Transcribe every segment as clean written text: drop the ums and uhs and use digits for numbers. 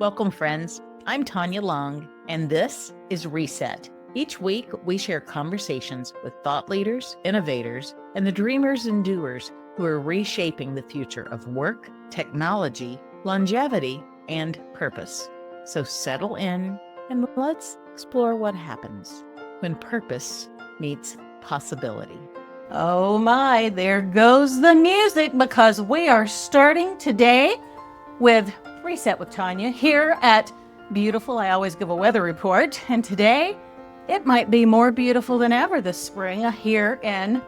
Welcome, friends. I'm Tanya Long, and this is Reset. Each week, we share conversations with thought leaders, innovators, and the dreamers and doers who are reshaping the future of work, technology, longevity, and purpose. So settle in and let's explore what happens when purpose meets possibility. Oh my, there goes the music, because we are starting today with Reset with Tanya here at beautiful, I always give a weather report, and today it might be more beautiful than ever this spring here in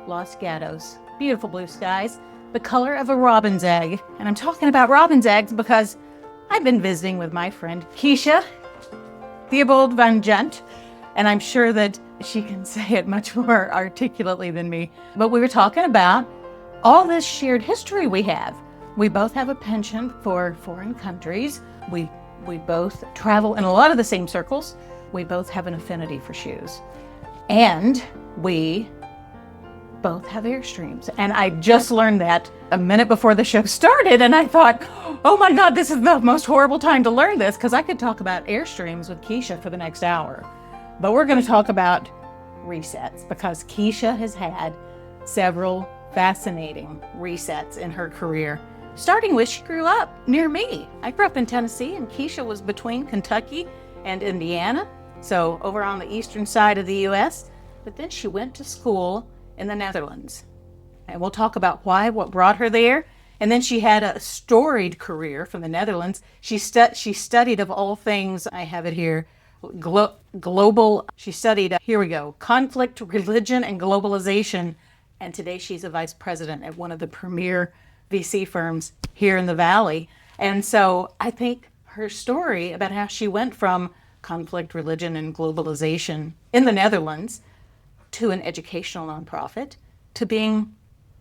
Los Gatos. Beautiful blue skies, the color of a robin's egg. And I'm talking about robin's eggs because I've been visiting with my friend Keshia Theobald-van Gent, and I'm sure that she can say it much more articulately than me. But we were talking about all this shared history we have. We both have a penchant for foreign countries. We both travel in a lot of the same circles. We both have an affinity for shoes. And we both have Airstreams. And I just learned that a minute before the show started, and I thought, oh my God, this is the most horrible time to learn this, because I could talk about Airstreams with Keshia for the next hour. But we're going to talk about resets, because Keshia has had several fascinating resets in her career, starting with she grew up near me. I grew up in Tennessee, and Keshia was between Kentucky and Indiana, so over on the eastern side of the U.S. But then she went to school in the Netherlands, and we'll talk about why, what brought her there. And then she had a storied career from the Netherlands. She studied, of all things, I have it here, she studied, here we go, conflict, religion, and globalization. And today she's a vice president at one of the premier VC firms here in the Valley. And so I think her story about how she went from conflict, religion, and globalization in the Netherlands to an educational nonprofit to being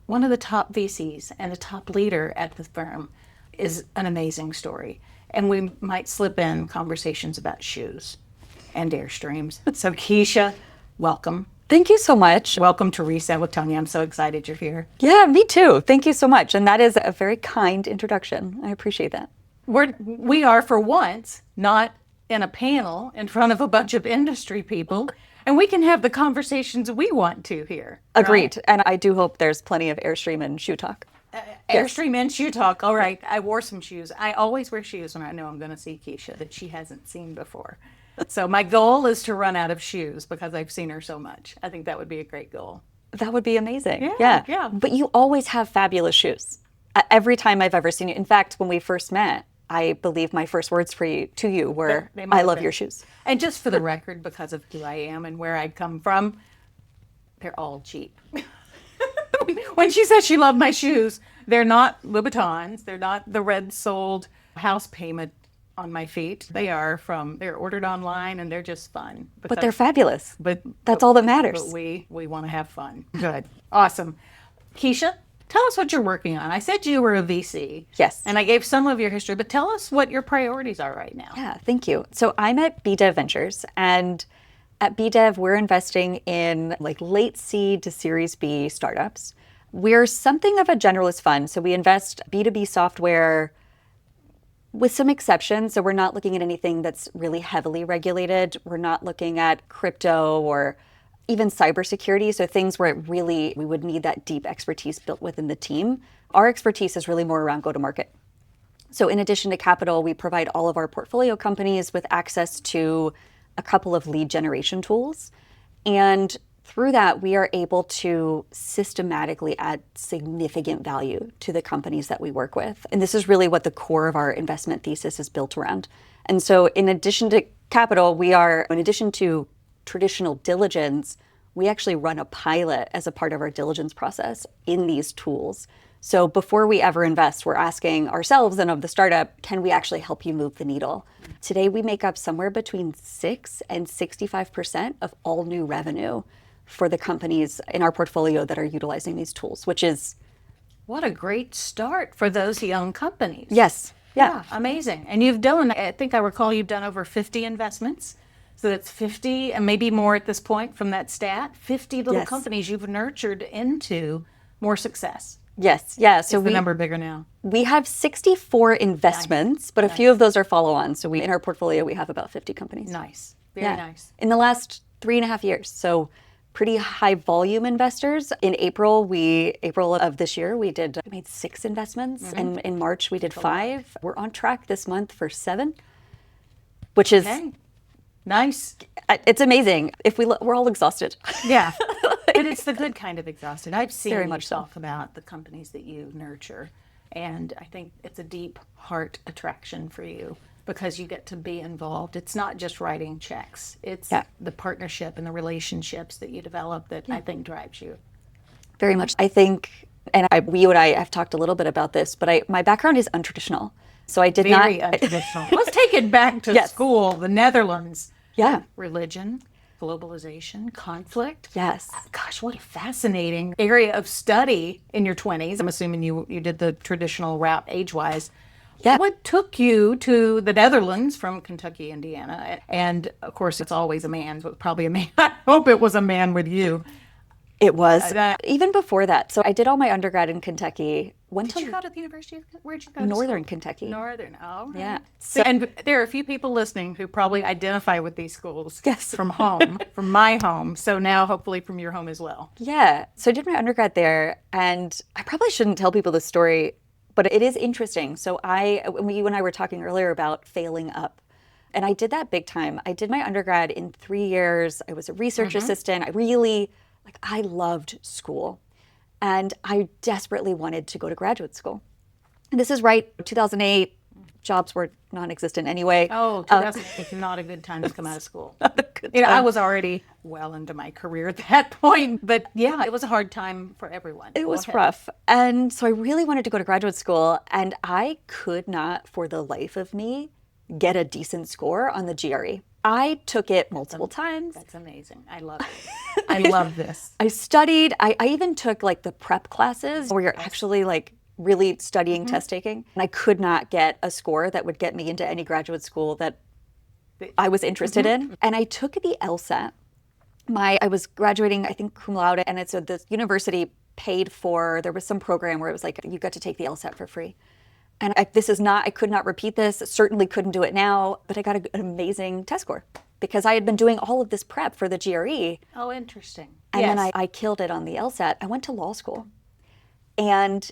one of the top VCs and a top leader at the firm is an amazing story. And we might slip in conversations about shoes and Airstreams. So Keshia, welcome. Thank you so much. Welcome to Reset with Tanya. I'm so excited you're here. Yeah, me too. Thank you so much. And that is a very kind introduction. I appreciate that. We are, for once, not in a panel in front of a bunch of industry people, and we can have the conversations we want to here. Agreed. Right? And I do hope there's plenty of Airstream and shoe talk. Airstream and shoe talk. All right. I wore some shoes. I always wear shoes when I know I'm going to see Keshia that she hasn't seen before. So my goal is to run out of shoes because I've seen her so much. I think that would be a great goal. That would be amazing. Yeah. But you always have fabulous shoes. Every time I've ever seen you. In fact, when we first met, I believe my first words to you were, I love your shoes. And just for the record, because of who I am and where I come from, they're all cheap. When she says she loved my shoes, they're not Louboutins. They're not the red soled house payment on my feet. They're ordered online, and they're just fun. But they're fabulous. But that's all that matters. But we want to have fun. Good. Awesome. Keshia, tell us what you're working on. I said you were a VC. Yes. And I gave some of your history, but tell us what your priorities are right now. Yeah, thank you. So I'm at BDev Ventures, and at BDev, we're investing in late seed to Series B startups. We're something of a generalist fund. So we invest B2B software with some exceptions. So we're not looking at anything that's really heavily regulated. We're not looking at crypto or even cybersecurity. So things where we would need that deep expertise built within the team. Our expertise is really more around go-to-market. So in addition to capital, we provide all of our portfolio companies with access to a couple of lead generation tools. And through that, we are able to systematically add significant value to the companies that we work with. And this is really what the core of our investment thesis is built around. And so in addition to capital, in addition to traditional diligence, we actually run a pilot as a part of our diligence process in these tools. So before we ever invest, we're asking ourselves and of the startup, can we actually help you move the needle? Today, we make up somewhere between 6 and 65% of all new revenue for the companies in our portfolio that are utilizing these tools, which is... What a great start for those young companies. Yes. Yeah. Amazing. And you've done, I think I recall you've done over 50 investments. So that's 50 and maybe more at this point from that stat, 50 little companies you've nurtured into more success. Yes. Yeah. So Is the number bigger now? we have 64 investments, but a few of those are follow-ons. So in our portfolio, we have about 50 companies. Nice. Very nice. In the last 3.5 years. So pretty high volume investors. In April of this year, we made 6 investments. And in March, we did 5. We're on track this month for 7, which is nice. It's amazing. We're all exhausted. Yeah. But it's the good kind of exhausted. I've seen Very you much so. talk about the companies that you nurture. And I think it's a deep heart attraction for you because you get to be involved. It's not just writing checks. It's the partnership and the relationships that you develop that I think drives you. Very much. I think, and you and I have talked a little bit about this, but my background is untraditional. So I did Very untraditional. Let's take it back to school, the Netherlands. Yeah. Religion, globalization, conflict. Yes. Gosh, what a fascinating area of study in your 20s. I'm assuming you did the traditional route age-wise. Yeah. What took you to the Netherlands from Kentucky, Indiana? And of course, it's always a man, so it's probably a man. I hope it was a man with you. It was. Even before that. So I did all my undergrad in Kentucky. Did you go to the University of, where'd you go? Northern Kentucky. Northern, oh. Yeah. So, and there are a few people listening who probably identify with these schools Yes. from home, from my home. So now hopefully from your home as well. Yeah. So I did my undergrad there, and I probably shouldn't tell people this story, but it is interesting. So you and I were talking earlier about failing up. And I did that big time. I did my undergrad in 3 years. I was a research assistant. I loved school. And I desperately wanted to go to graduate school. And this is right, 2008, jobs were non-existent anyway. Oh, 2008 is not a good time to come out of school. I was already well into my career at that point. But yeah, it was a hard time for everyone. It was rough. And so I really wanted to go to graduate school. And I could not, for the life of me, get a decent score on the GRE. I took it multiple times. That's amazing. I love it. I love this. I studied. I even took like the prep classes where you're actually like really studying test taking. And I could not get a score that would get me into any graduate school that I was interested in. And I took the LSAT. I was graduating, I think, cum laude, and the university paid for, there was some program where it was like, you got to take the LSAT for free. And I could not repeat this, certainly couldn't do it now, but I got an amazing test score because I had been doing all of this prep for the GRE. Oh, interesting. And then I killed it on the LSAT. I went to law school. And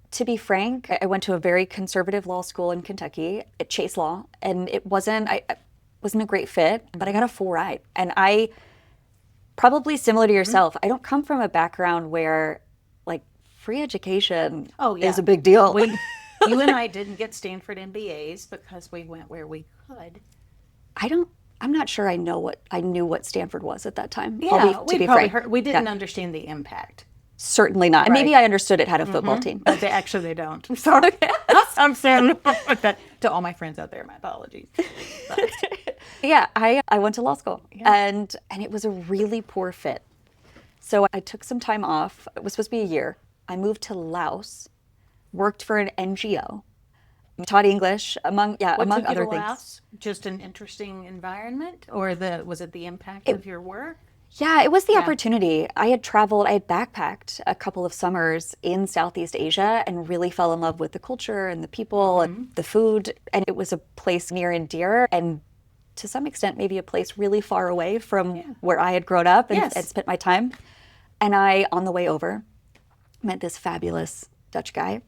to be frank, I went to a very conservative law school in Kentucky, at Chase Law, and it wasn't a great fit, but I got a full ride. And I, probably similar to yourself, I don't come from a background where like free education is a big deal. You and I didn't get Stanford MBAs because we went where we could. I'm not sure I knew what Stanford was at that time. Yeah, we didn't Yeah. understand the impact. Certainly not. And maybe I understood it had a football team. But they don't. I'm sorry. I'm saying that to all my friends out there. My apologies. Yeah, I went to law school, and it was a really poor fit. So I took some time off. It was supposed to be a year. I moved to Laos, worked for an NGO, taught English, among other things. Laos? Just an interesting environment, or was it the impact of your work? Yeah, it was the opportunity. I had backpacked a couple of summers in Southeast Asia and really fell in love with the culture and the people and the food. And it was a place near and dear, and to some extent, maybe a place really far away from where I had grown up and spent my time. And on the way over, met this fabulous Dutch guy,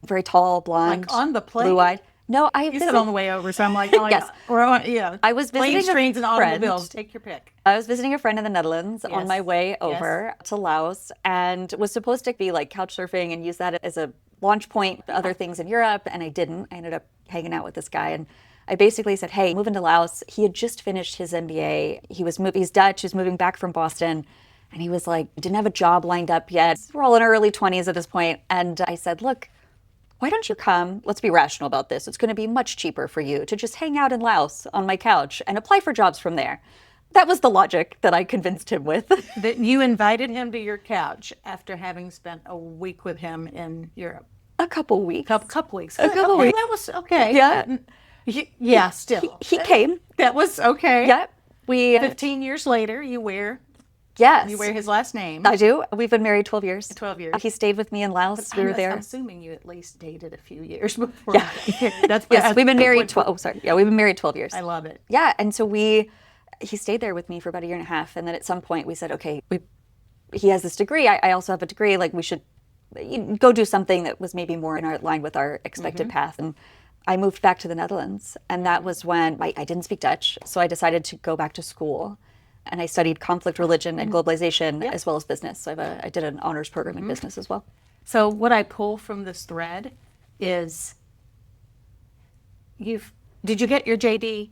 very tall, blonde, Like on the plane? blue-eyed. No, You said on the way over, so I'm like, oh, Yes. I was visiting planes, a trains, and friend. automobiles. Take your pick. I was visiting a friend in the Netherlands on my way over to Laos, and was supposed to be like couch surfing and use that as a launch point to other things in Europe, and I didn't. I ended up hanging out with this guy, and I basically said, hey, moving to Laos. He had just finished his MBA. He's Dutch, he's moving back from Boston, and he was like, didn't have a job lined up yet. We're all in our early 20s at this point, and I said, look, why don't you come? Let's be rational about this. It's going to be much cheaper for you to just hang out in Laos on my couch and apply for jobs from there. That was the logic that I convinced him with. That you invited him to your couch after having spent a week with him in Europe. A couple weeks. Couple weeks. A couple weeks. That was okay. Yeah. Yeah, still. He came. That was okay. Yeah. 15 years later, you wear Yes. You wear his last name. I do. We've been married 12 years. 12 years. He stayed with me in Laos. We were there. I'm assuming you at least dated a few years before. Yeah. That's Yes, we've been married 12. Oh, sorry. Yeah, we've been married 12 years. I love it. Yeah, and so he stayed there with me for about a year and a half, and then at some point we said, okay, he has this degree. I also have a degree. Like, we should go do something that was maybe more in our line with our expected path. And I moved back to the Netherlands, and that was when I didn't speak Dutch, so I decided to go back to school. And I studied conflict, religion, and globalization, as well as business. So I did an honors program in business as well. So what I pull from this thread is, did you get your JD?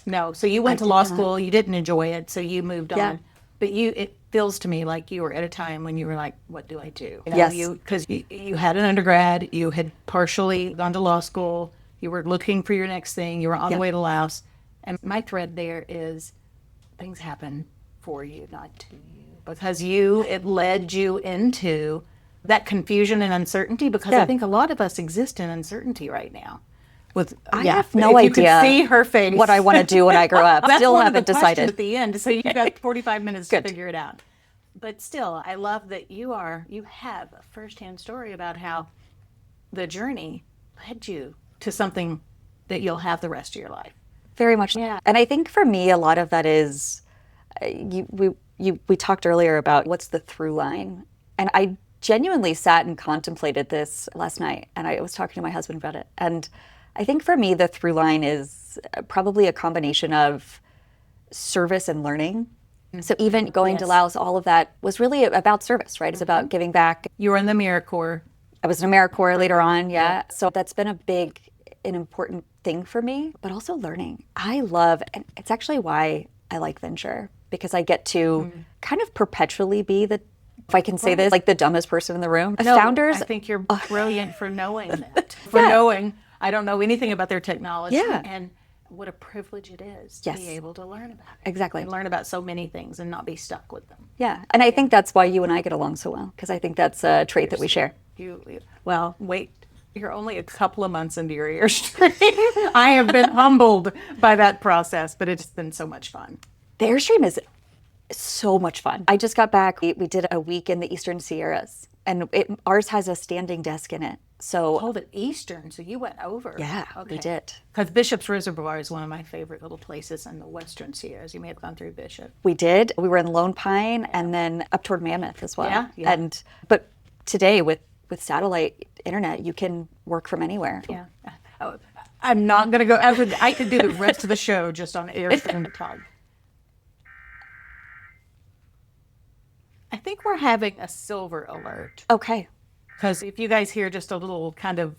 No. So you went to law school. You didn't enjoy it, so you moved on. But it feels to me like you were at a time when you were like, what do I do? Yes. Because you had an undergrad, you had partially gone to law school, you were looking for your next thing, you were on the way to Laos. And my thread there is, things happen for you, not to you. Because it led you into that confusion and uncertainty, because I think a lot of us exist in uncertainty right now. I have no idea. You could see her face. What I want to do when I grow up. Still haven't decided. At the end, so you got 45 minutes to figure it out. But still, I love that you have a firsthand story about how the journey led you to something that you'll have the rest of your life. Very much. Yeah. And I think for me, a lot of that is, we talked earlier about what's the through line. And I genuinely sat and contemplated this last night, and I was talking to my husband about it. And I think for me, the through line is probably a combination of service and learning. So even going to Laos, all of that was really about service, right? It's about giving back. You were in the AmeriCorps. I was in AmeriCorps later on, yeah. So that's been an important thing for me, but also learning. I love, and it's actually why I like venture, because I get to kind of perpetually be if I can say this, like the dumbest person in the room. No, Founders. I think you're brilliant for knowing that. Knowing I don't know anything about their technology. Yeah. And what a privilege it is to be able to learn about it. Exactly. And learn about so many things and not be stuck with them. Yeah. And I think that's why you and I get along so well, because I think that's a trait that we share. Well, wait. You're only a couple of months into your Airstream. I have been humbled by that process, but it's been so much fun. The Airstream is so much fun. I just got back. We did a week in the Eastern Sierras, and ours has a standing desk in it. So hold it Eastern, so you went over. Yeah, we did. Because Bishop's Reservoir is one of my favorite little places in the Western Sierras. You may have gone through Bishop. We did. We were in Lone Pine and then up toward Mammoth as well. Yeah. But today with satellite internet, you can work from anywhere. Yeah. I'm not going to go after. I could do the rest of the show just on Airstream talk. I think we're having a silver alert. Okay. Because if you guys hear just a little kind of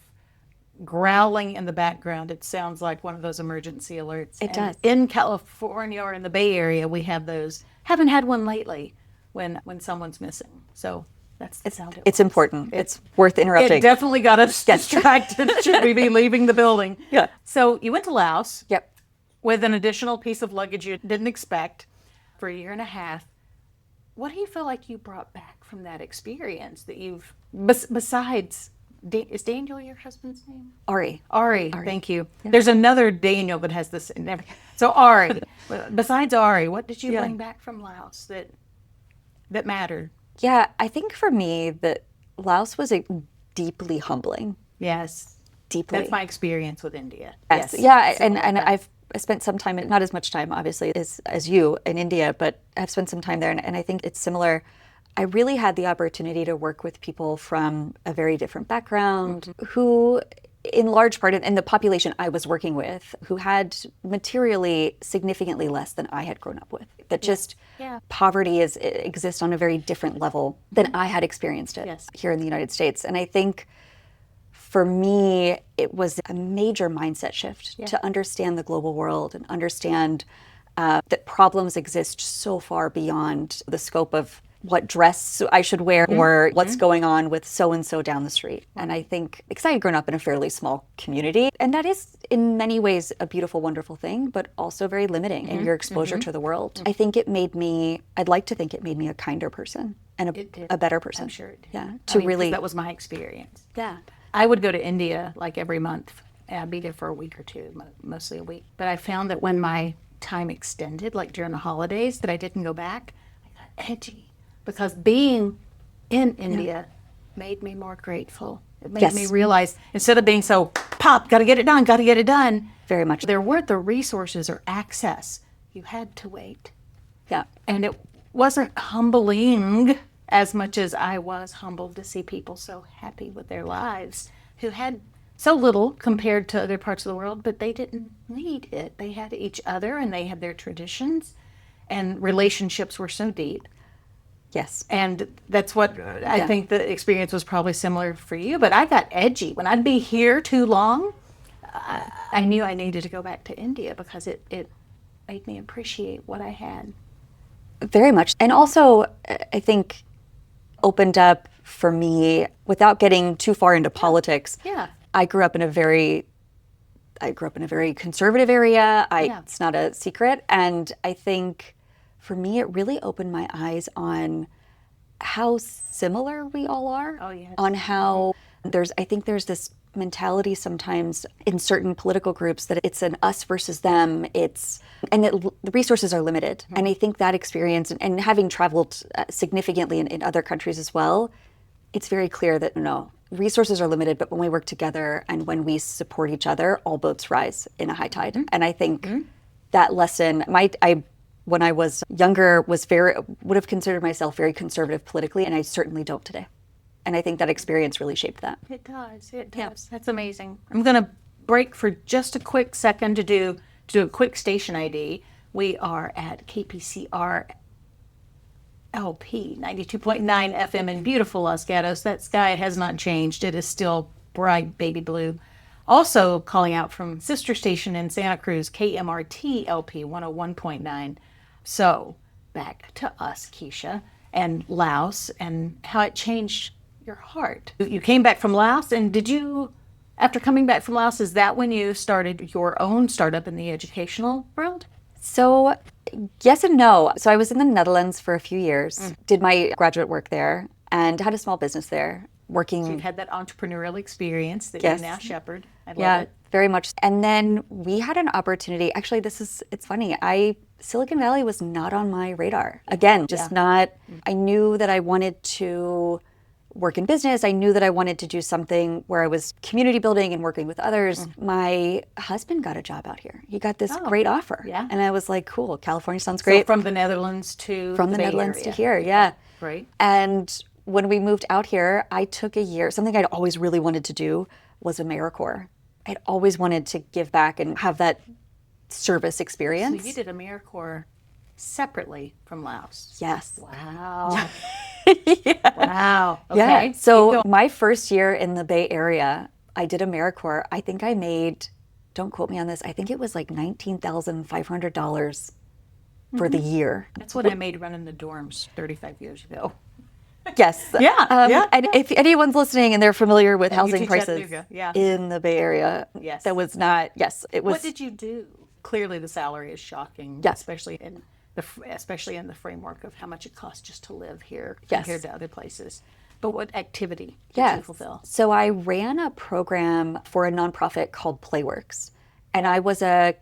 growling in the background, it sounds like one of those emergency alerts. It does. In California or in the Bay Area, we have those. Haven't had one lately when someone's missing. So that's the sound. It's important. It's worth interrupting. It definitely got us distracted. Should we be leaving the building? Yeah. So you went to Laos. Yep. With an additional piece of luggage you didn't expect for a year and a half. What do you feel like you brought back from that experience that you've, besides, is Daniel your husband's name? Ari. Thank you. Yeah. There's another Daniel that has this. So Ari, besides Ari, what did you bring back from Laos that mattered? Yeah, I think for me that Laos was deeply humbling. Yes. Deeply. That's my experience with India. Yes. Yeah, and I've spent some time, not as much time obviously as you in India, but I've spent some time there, and I think it's similar. I really had the opportunity to work with people from a very different background who, in large part, in the population I was working with, who had materially significantly less than I had grown up with. That just poverty exists on a very different level than I had experienced it here in the United States. And I think for me, it was a major mindset shift to understand the global world and understand that problems exist so far beyond the scope of what dress I should wear or what's going on with so-and-so down the street. And I think, because I had grown up in a fairly small community, and that is in many ways a beautiful, wonderful thing, but also very limiting in your exposure to the world. I think I'd like to think it made me a kinder person and a better person. I'm sure it did. Yeah, that was my experience. Yeah. I would go to India like every month. I'd be there for a week or two, mostly a week. But I found that when my time extended, like during the holidays, that I didn't go back, I got edgy because being in India made me more grateful. It made me realize instead of being so pop, got to get it done. Very much. There weren't the resources or access. You had to wait. Yeah. And it wasn't humbling as much as I was humbled to see people so happy with their lives who had so little compared to other parts of the world, but they didn't need it. They had each other and they had their traditions, and relationships were so deep. Yes. And that's what I think the experience was probably similar for you. But I got edgy. When I'd be here too long, I knew I needed to go back to India because it made me appreciate what I had. Very much. And also, I think, opened up for me, without getting too far into politics. Yeah. I grew up in a very conservative area. It's not a secret. And I think for me, it really opened my eyes on how similar we all are. Oh, yes. On how I think there's this mentality sometimes in certain political groups that it's an us versus them. The resources are limited. Mm-hmm. And I think that experience, and having traveled significantly in other countries as well, it's very clear that no, resources are limited, but when we work together and when we support each other, all boats rise in a high tide. Mm-hmm. And I think that lesson, when I was younger, would have considered myself very conservative politically, and I certainly don't today. And I think that experience really shaped that. It does. That's amazing. I'm going to break for just a quick second to do a quick station ID. We are at KPCR LP 92.9 FM in beautiful Los Gatos. That sky has not changed. It is still bright baby blue. Also calling out from sister station in Santa Cruz, KMRT LP 101.9. So back to us, Keshia, and Laos, and how it changed your heart. You came back from Laos, and after coming back from Laos, is that when you started your own startup in the educational world? So yes and no. So I was in the Netherlands for a few years, did my graduate work there, and had a small business there. Working. So you've had that entrepreneurial experience that you now shepherd. I love it. Very much. And then we had an opportunity. Actually, it's funny. Silicon Valley was not on my radar. Again, not. I knew that I wanted to work in business. I knew that I wanted to do something where I was community building and working with others. My husband got a job out here. He got this great offer. Yeah. And I was like, cool, California sounds great. So from the Netherlands to the Netherlands to here, yeah. Great. And when we moved out here, I took a year. Something I'd always really wanted to do was AmeriCorps. I'd always wanted to give back and have that service experience. So you did AmeriCorps separately from Laos? Yes. Wow. Yeah. Wow. Okay. Yeah. So my first year in the Bay Area, I did AmeriCorps. I think I made, don't quote me on this, I think it was like $19,500 for the year. That's what I made running the dorms 35 years ago. Yes. Yeah. And if anyone's listening and they're familiar with housing prices yeah. in the Bay Area, Yes. that was not, yes, it was. What did you do? Clearly the salary is shocking, Yes. especially in the framework of how much it costs just to live here Yes. compared to other places. But what activity did you fulfill? So I ran a program for a nonprofit called Playworks, and I was a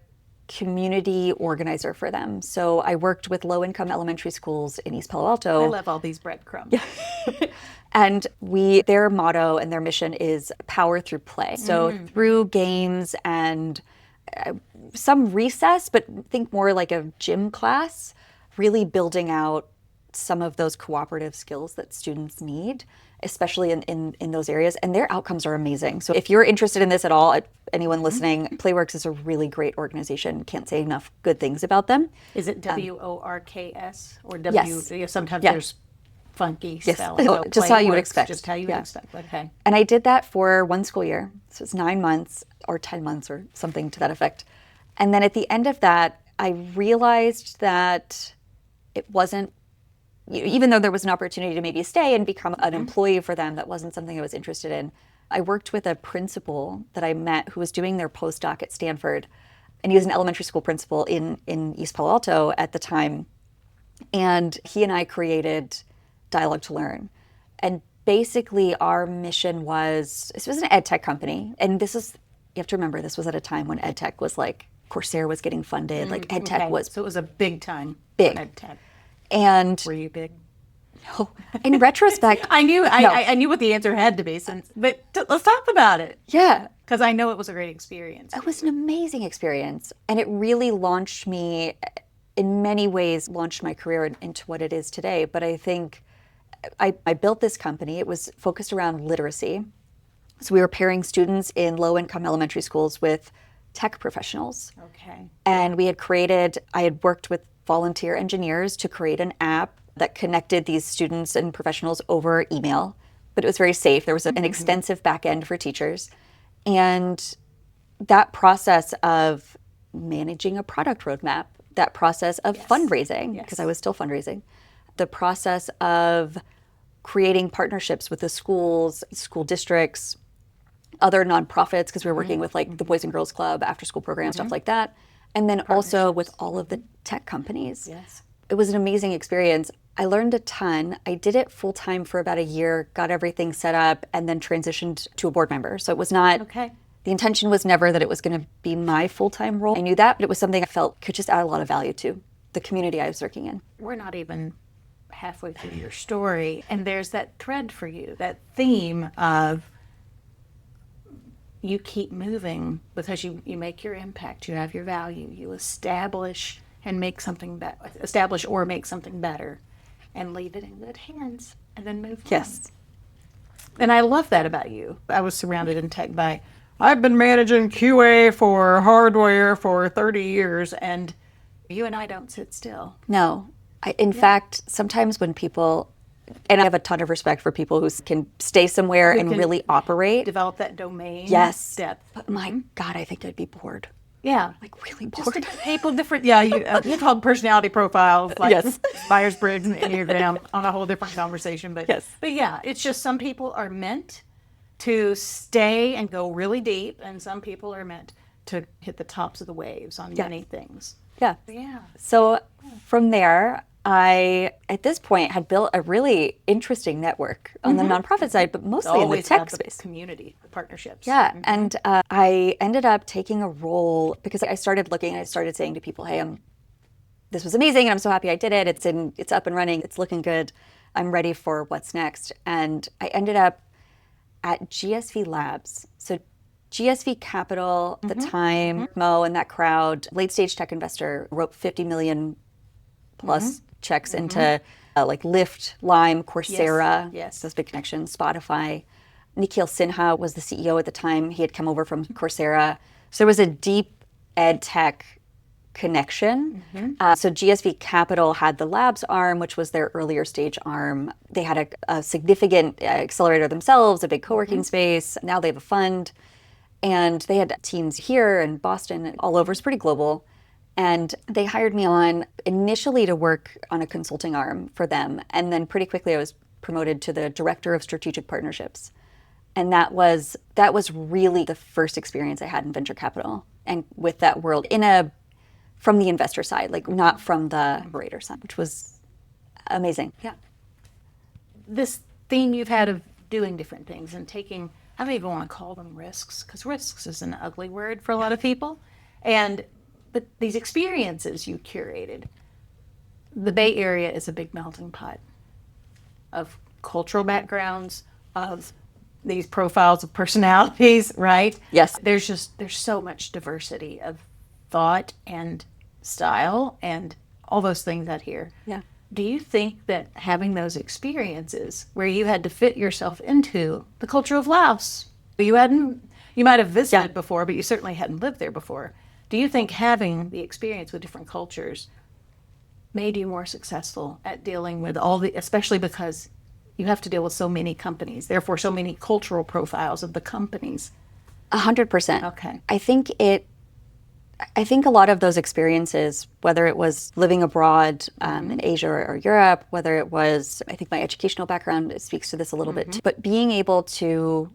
community organizer for them. So I worked with low-income elementary schools in East Palo Alto. I love all these breadcrumbs. And their motto and their mission is power through play. So through games and some recess, but think more like a gym class, really building out some of those cooperative skills that students need, especially in those areas. And their outcomes are amazing. So if you're interested in this at all, anyone listening, Playworks is a really great organization. Can't say enough good things about them. Is it WORKS or Yes. Sometimes there's funky spelling. So just how you would expect. Just how you would expect. Okay. And I did that for one school year. So it's 9 months or 10 months or something to that effect. And then at the end of that, I realized that it wasn't, even though there was an opportunity to maybe stay and become an employee for them, that wasn't something I was interested in. I worked with a principal that I met who was doing their postdoc at Stanford, and he was an elementary school principal in East Palo Alto at the time. And he and I created Dialogue to Learn. And basically our mission was, this was an ed tech company, and you have to remember, this was at a time when ed tech was like, Coursera was getting funded, like ed tech was. So it was a big time big. ed tech. And Were you big? in retrospect, I knew No. I knew what the answer had to be, but let's talk about it. yeah, Because I know it was a great experience. it was an amazing experience. And it really launched me, in many ways, launched my career into what it is today. But I think I built this company. It was focused around literacy. So we were pairing students in low-income elementary schools with tech professionals. Okay. And I had worked with volunteer engineers to create an app that connected these students and professionals over email, but it was very safe. There was an extensive back end for teachers. And that process of managing a product roadmap, that process of fundraising, because I was still fundraising, the process of creating partnerships with the schools, school districts, other nonprofits, because we were working with like the Boys and Girls Club, after school programs, stuff like that. And then also with all of the tech companies. Yes. It was an amazing experience. I learned a ton. I did it full time for about a year, got everything set up, and then transitioned to a board member. So it was not, Okay. the intention was never that it was going to be my full-time role. I knew that, but it was something I felt could just add a lot of value to the community I was working in. We're not even halfway through your story, and there's that thread for you, that theme of you keep moving because you make your impact, you have your value, you establish and make something establish or make something better, and leave it in good hands, and then move on. Yes. And I love that about you. I was surrounded in tech by, I've been managing QA for hardware for 30 years, and you and I don't sit still. No. In fact, sometimes when people, and I have a ton of respect for people who can stay somewhere and can really operate. Develop that domain depth. But my God, I think I'd be bored. Yeah. Like really Just bored. different people, different, you called personality profiles, like Yes. Myers-Briggs and Enneagram on a whole different conversation. But, Yes. but yeah, it's just some people are meant to stay and go really deep, and some people are meant to hit the tops of the waves on many things. Yeah. Yeah. So from there, I, at this point, had built a really interesting network on the nonprofit side, but mostly in the tech have the space. community, the partnerships. Yeah, and I ended up taking a role because I started looking. I started saying to people, "Hey, this was amazing, and I'm so happy I did it. It's up and running. It's looking good. I'm ready for what's next." And I ended up at GSV Labs. So GSV Capital at the time, Mo and that crowd, late stage tech investor, wrote 50 million plus checks into like Lyft, Lime, Coursera, Yes. those big connections, Spotify. Nikhil Sinha was the CEO at the time. He had come over from Coursera. So there was a deep ed tech connection. So GSV Capital had the labs arm, which was their earlier stage arm. They had a significant accelerator themselves, a big co-working space. Now they have a fund. And they had teams here in Boston and all over. It's pretty global. And they hired me on initially to work on a consulting arm for them. And then pretty quickly I was promoted to the director of strategic partnerships. And that was really the first experience I had in venture capital and with that world from the investor side, like not from the operator side, which was amazing. Yeah. This theme you've had of doing different things and taking, I don't even want to call them risks, because risks is an ugly word for a lot of people. But these experiences you curated, the Bay Area is a big melting pot of cultural backgrounds, of these profiles of personalities, right? Yes. There's so much diversity of thought and style and all those things out here. Yeah. Do you think that having those experiences where you had to fit yourself into the culture of Laos, you might have visited before, but you certainly hadn't lived there before. Do you think having the experience with different cultures made you more successful at dealing with especially because you have to deal with so many companies, therefore so many cultural profiles of the companies? 100%. Okay. I think a lot of those experiences, whether it was living abroad in Asia or Europe, whether it was, I think my educational background speaks to this a little bit, but being able to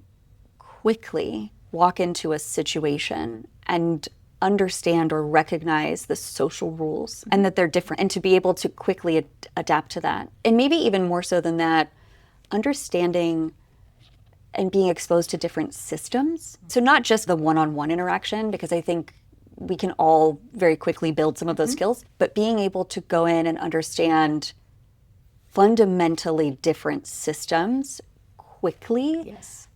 quickly walk into a situation and understand or recognize the social rules and that they're different, and to be able to quickly adapt to that. And maybe even more so than that, understanding and being exposed to different systems. So not just the one-on-one interaction, because I think we can all very quickly build some of those skills, but being able to go in and understand fundamentally different systems quickly. Yes.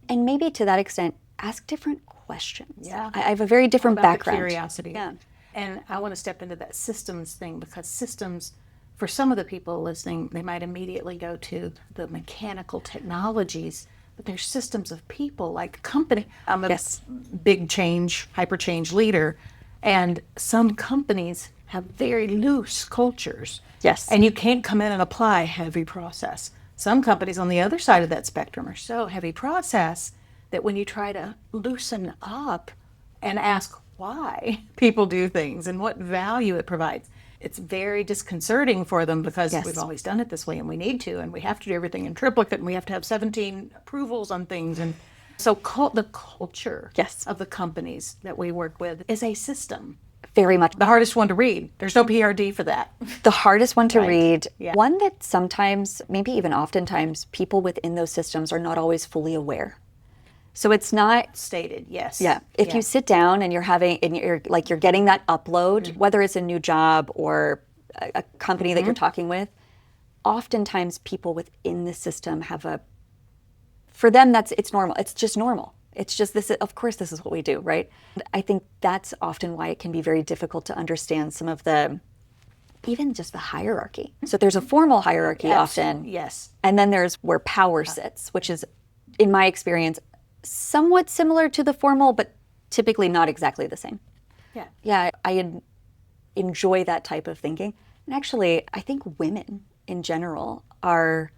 And maybe to that extent, ask different questions. Yeah. I have a very different About the background. curiosity. Yeah. And I want to step into that systems thing, because systems, for some of the people listening, they might immediately go to the mechanical technologies, but there's systems of people, like a company. I'm a Yes. big change, hyper change leader, and some companies have very loose cultures. Yes. And you can't come in and apply heavy process. Some companies on the other side of that spectrum are so heavy process that when you try to loosen up and ask why people do things and what value it provides, it's very disconcerting for them, because Yes. we've always done it this way and we need to, and we have to do everything in triplicate, and we have to have 17 approvals on things. And so the culture Yes. of the companies that we work with is a system. Very much. The hardest one to read. There's no PRD for that. The hardest one to read, Yeah. one that sometimes, maybe even oftentimes, people within those systems are not always fully aware. So it's not, Stated, yes. yeah, if you sit down and you're getting that upload, whether it's a new job or a company that you're talking with, oftentimes people within the system for them, it's normal. It's just normal. It's just this, of course, this is what we do, right? I think that's often why it can be very difficult to understand some of even just the hierarchy. So there's a formal hierarchy often. Yes. And then there's where power sits, which is, in my experience, somewhat similar to the formal, but typically not exactly the same. Yeah. Yeah, I enjoy that type of thinking. And actually, I think women in general are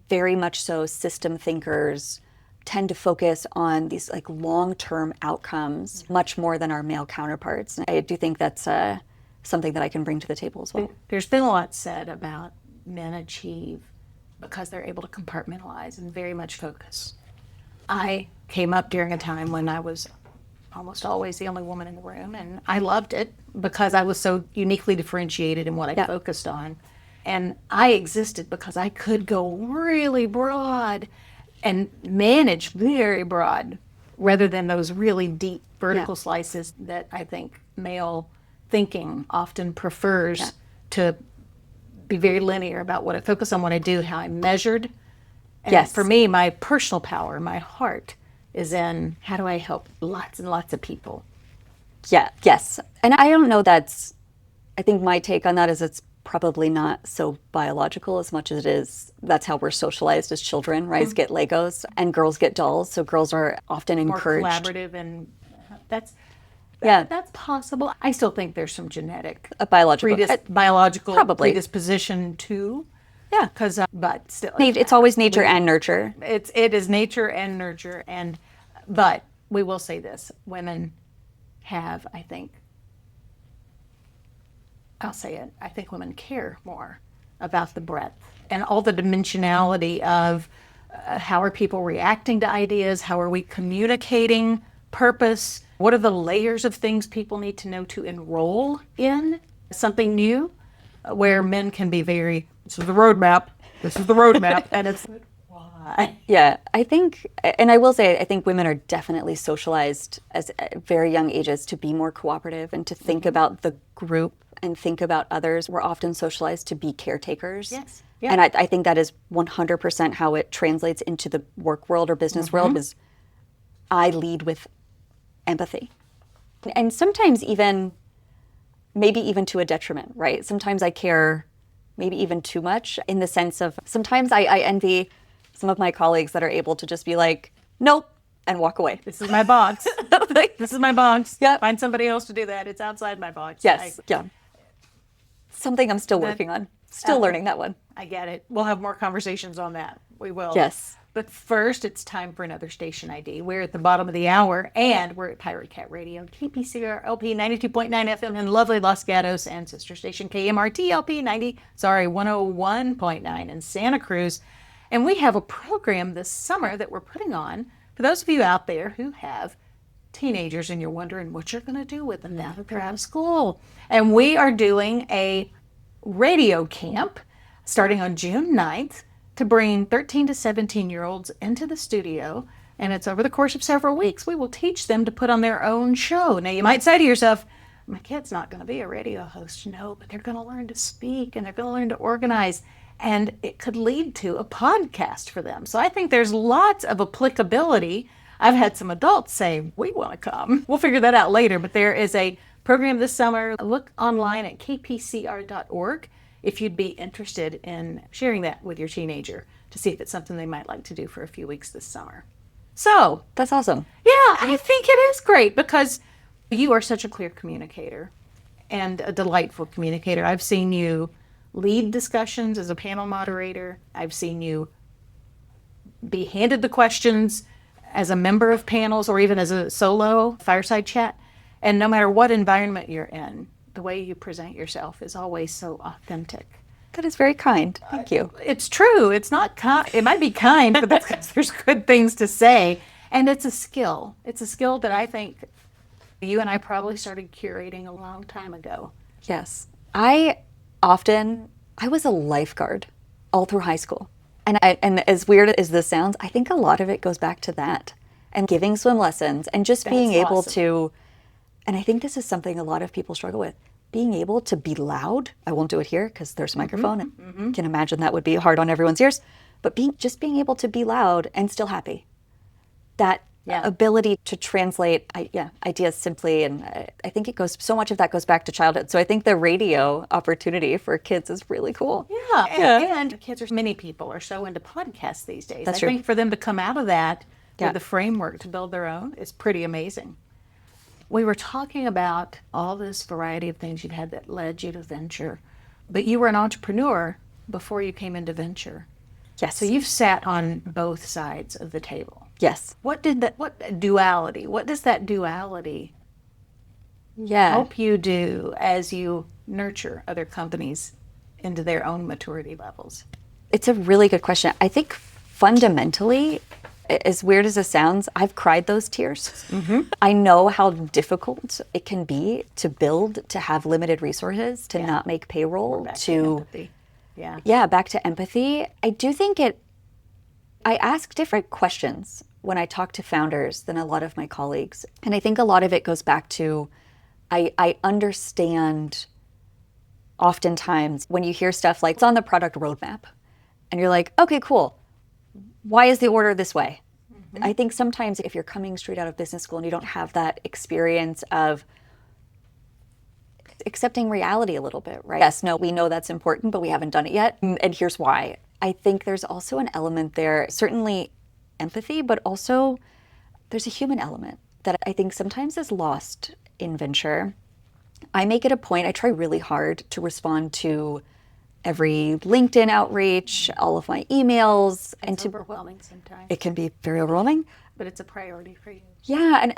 very much so system thinkers, tend to focus on these like long-term outcomes much more than our male counterparts. And I do think that's something that I can bring to the table as well. There's been a lot said about men achieve because they're able to compartmentalize and very much focus. I came up during a time when I was almost always the only woman in the room, and I loved it because I was so uniquely differentiated in what I focused on. And I existed because I could go really broad and manage very broad rather than those really deep vertical slices that I think male thinking often prefers to be very linear about what I focus on, what I do, how I'm measured. And for me, my personal power, my heart is in how do I help lots and lots of people. Yeah, yes. And I don't know I think my take on that is it's probably not so biological as much as it is, that's how we're socialized as children. Guys get Legos and girls get dolls. So girls are often encouraged. More collaborative, and that's possible. I still think there's some genetic, biological probably predisposition to. Yeah, because but still, it's always nature and nurture. It is nature and nurture, but we will say this: women have, I think, I'll say it. I think women care more about the breadth and all the dimensionality of how are people reacting to ideas, how are we communicating purpose, what are the layers of things people need to know to enroll in something new, where men can be very, this is the roadmap, and it's why? Yeah, I think, and I will say, I think women are definitely socialized at very young ages to be more cooperative and to think about the group and think about others. We're often socialized to be caretakers. Yes. Yeah. And I think that is 100% how it translates into the work world or business world, is I lead with empathy. And sometimes maybe even to a detriment, right? Sometimes I care maybe even too much, in the sense of sometimes I envy some of my colleagues that are able to just be like, nope, and walk away. This is my box. This is my box. Yeah. Find somebody else to do that. It's outside my box. Yes. Yeah. Something I'm still working on. Still learning that one. I get it. We'll have more conversations on that. We will. Yes. But first, it's time for another station ID. We're at the bottom of the hour, and we're at Pirate Cat Radio, KPCR LP 92.9 FM in lovely Los Gatos, and sister station KMRT LP 101.9 in Santa Cruz. And we have a program this summer that we're putting on for those of you out there who have teenagers and you're wondering what you're going to do with them now that they're out of school. And we are doing a radio camp starting on June 9th to bring 13 to 17-year-olds into the studio. And it's over the course of several weeks. We will teach them to put on their own show. Now, you might say to yourself, my kid's not going to be a radio host. No, but they're going to learn to speak, and they're going to learn to organize. and it could lead to a podcast for them. So I think there's lots of applicability. I've had some adults say, we want to come. We'll figure that out later, but there is a program this summer. Look online at kpcr.org if you'd be interested in sharing that with your teenager to see if it's something they might like to do for a few weeks this summer. So, That's awesome. yeah, I think it is great because you are such a clear communicator and a delightful communicator. I've seen you lead discussions as a panel moderator. I've seen you be handed the questions as a member of panels or even as a solo fireside chat. And no matter what environment you're in, the way you present yourself is always so authentic. That is very kind. Thank you. It's true. It's not kind. It might be kind, but that's because there's good things to say. And it's a skill. It's a skill that I think you and I probably started curating a long time ago. Yes. I was a lifeguard all through high school. And as weird as this sounds, I think a lot of it goes back to that and giving swim lessons and just being able to, and I think this is something a lot of people struggle with, being able to be loud. I won't do it here because there's a microphone. And can imagine that would be hard on everyone's ears. But being able to be loud and still happy. That ability to translate ideas simply. And I think so much of that goes back to childhood. So I think the radio opportunity for kids is really cool. Yeah. And kids, many people are so into podcasts these days. That's I true. think for them to come out of that with the framework to build their own is pretty amazing. We were talking about all this variety of things you've had that led you to venture, but you were an entrepreneur before you came into venture. Yes. So you've sat on both sides of the table. Yes. What does that duality Yeah. help you do as you nurture other companies into their own maturity levels? It's a really good question. I think fundamentally, as weird as it sounds, I've cried those tears. I know how difficult it can be to build, to have limited resources, to not make payroll, to empathy. back to empathy. I do think I ask different questions when I talk to founders than a lot of my colleagues. And I think a lot of it goes back to, I understand oftentimes when you hear stuff like it's on the product roadmap and you're like, okay, cool. Why is the order this way? I think sometimes if you're coming straight out of business school and you don't have that experience of accepting reality a little bit, right? Yes, no, we know that's important, but we haven't done it yet. And here's why. I think there's also an element there, certainly empathy, but also there's a human element that I think sometimes is lost in venture. I make it a point, I try really hard to respond to every LinkedIn outreach, all of my emails. It's overwhelming sometimes. It can be very overwhelming. But it's a priority for you. Yeah, and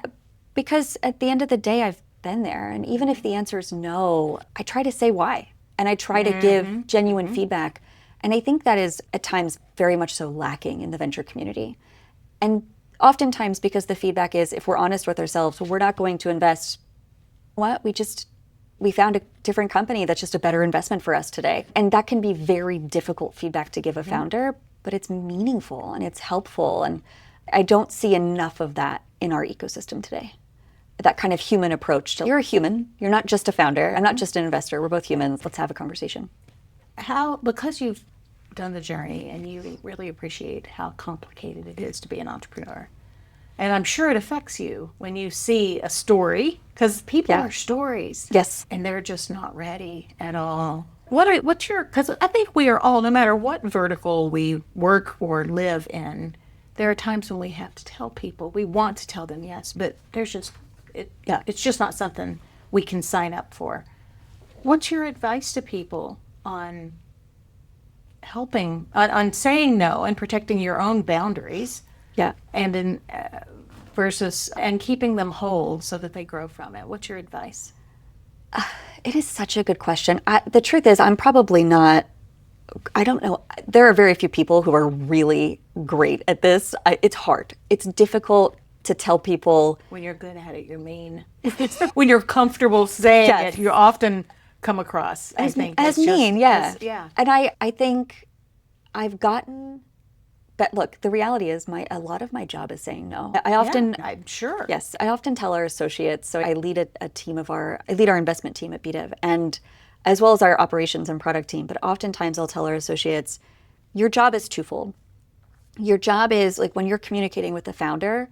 because at the end of the day, I've been there. And even if the answer is no, I try to say why. And I try to give genuine feedback. And I think that is at times very much so lacking in the venture community. And oftentimes because the feedback is, if we're honest with ourselves, we're not going to invest. We found a different company that's just a better investment for us today. And that can be very difficult feedback to give a founder, but it's meaningful and it's helpful. And I don't see enough of that in our ecosystem today. That kind of human approach to, you're a human, you're not just a founder, I'm not just an investor, we're both humans, let's have a conversation. Because you've done the journey and you really appreciate how complicated it is to be an entrepreneur. And I'm sure it affects you when you see a story, because people are stories. Yes. And they're just not ready at all. Because I think we are all, no matter what vertical we work or live in, there are times when we have to tell people, we want to tell them yes, but it's just not something we can sign up for. What's your advice to people on helping, on saying no and protecting your own boundaries? Yeah. And versus keeping them whole so that they grow from it. What's your advice? It is such a good question. The truth is, I'm probably not, I don't know. There are very few people who are really great at this. It's hard. It's difficult to tell people. When you're good at it, you're mean. When you're comfortable saying it, you often come across, I think. As mean, yeah. Yeah. And I think I've gotten, but look, the reality is a lot of my job is saying no. I'm sure. Yes, I often tell our associates, so I lead I lead our investment team at BDev, and as well as our operations and product team. But oftentimes I'll tell our associates, your job is twofold. Your job is like when you're communicating with the founder,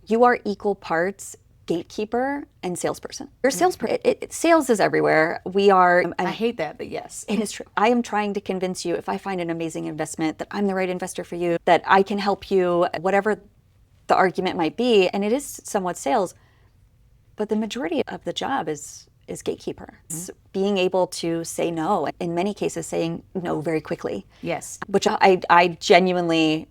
you are equal parts gatekeeper and salesperson. You're a salesperson. Sales is everywhere. We are. I hate that, but yes. It is true. I am trying to convince you, if I find an amazing investment, that I'm the right investor for you, that I can help you, whatever the argument might be. And it is somewhat sales, but the majority of the job is gatekeeper. It's being able to say no, in many cases saying no very quickly. Yes. Which I genuinely,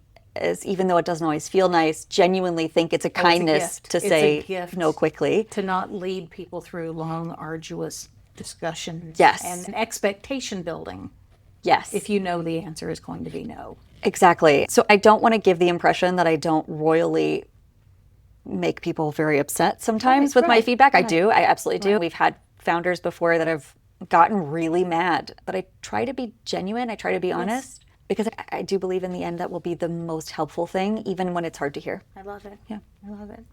even though it doesn't always feel nice, genuinely think it's a kindness to say no quickly. To not lead people through long, arduous discussions. Yes. And expectation building. Yes. If you know the answer is going to be no. Exactly. So I don't want to give the impression that I don't royally make people very upset sometimes with my feedback. I do. I absolutely do. We've had founders before that have gotten really mad, but I try to be genuine. I try to be honest. Because I do believe in the end that will be the most helpful thing, even when it's hard to hear. I love it. Yeah. I love it.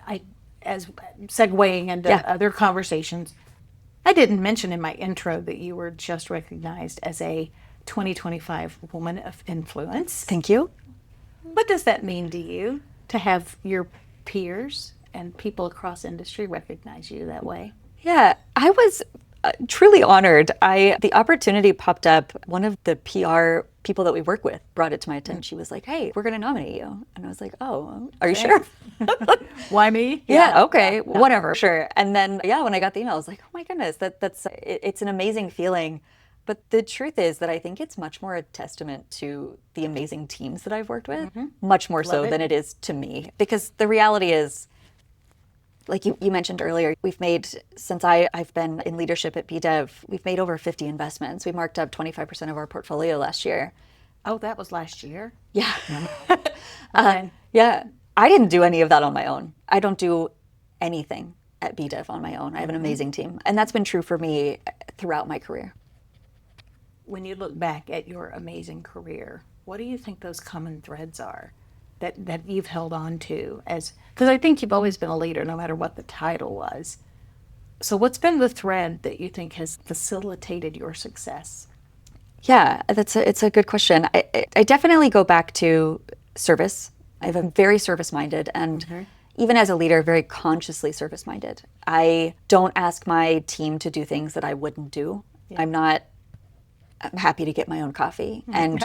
I as segueing into other conversations, I didn't mention in my intro that you were just recognized as a 2025 Woman of Influence. Thank you. What does that mean to you to have your peers and people across industry recognize you that way? Yeah, I was truly honored. The opportunity popped up. One of the PR people that we work with brought it to my attention. She was like, "Hey, we're going to nominate you." And I was like, "Oh, are you sure?" Why me? Yeah, okay, whatever, sure. And then, when I got the email, I was like, "Oh my goodness, it's an amazing feeling." But the truth is that I think it's much more a testament to the amazing teams that I've worked with, much more so than it is to me. Because the reality is, like you mentioned earlier, we've made, since I've been in leadership at BDev, we've made over 50 investments. We marked up 25% of our portfolio last year. Oh, that was last year? Yeah. Okay. Yeah. I didn't do any of that on my own. I don't do anything at BDev on my own. I have an amazing team. And that's been true for me throughout my career. When you look back at your amazing career, what do you think those common threads are that you've held on to? Because I think you've always been a leader, no matter what the title was. So what's been the thread that you think has facilitated your success? Yeah, it's a good question. I definitely go back to service. I'm very service-minded, and even as a leader, very consciously service-minded. I don't ask my team to do things that I wouldn't do. I'm happy to get my own coffee. And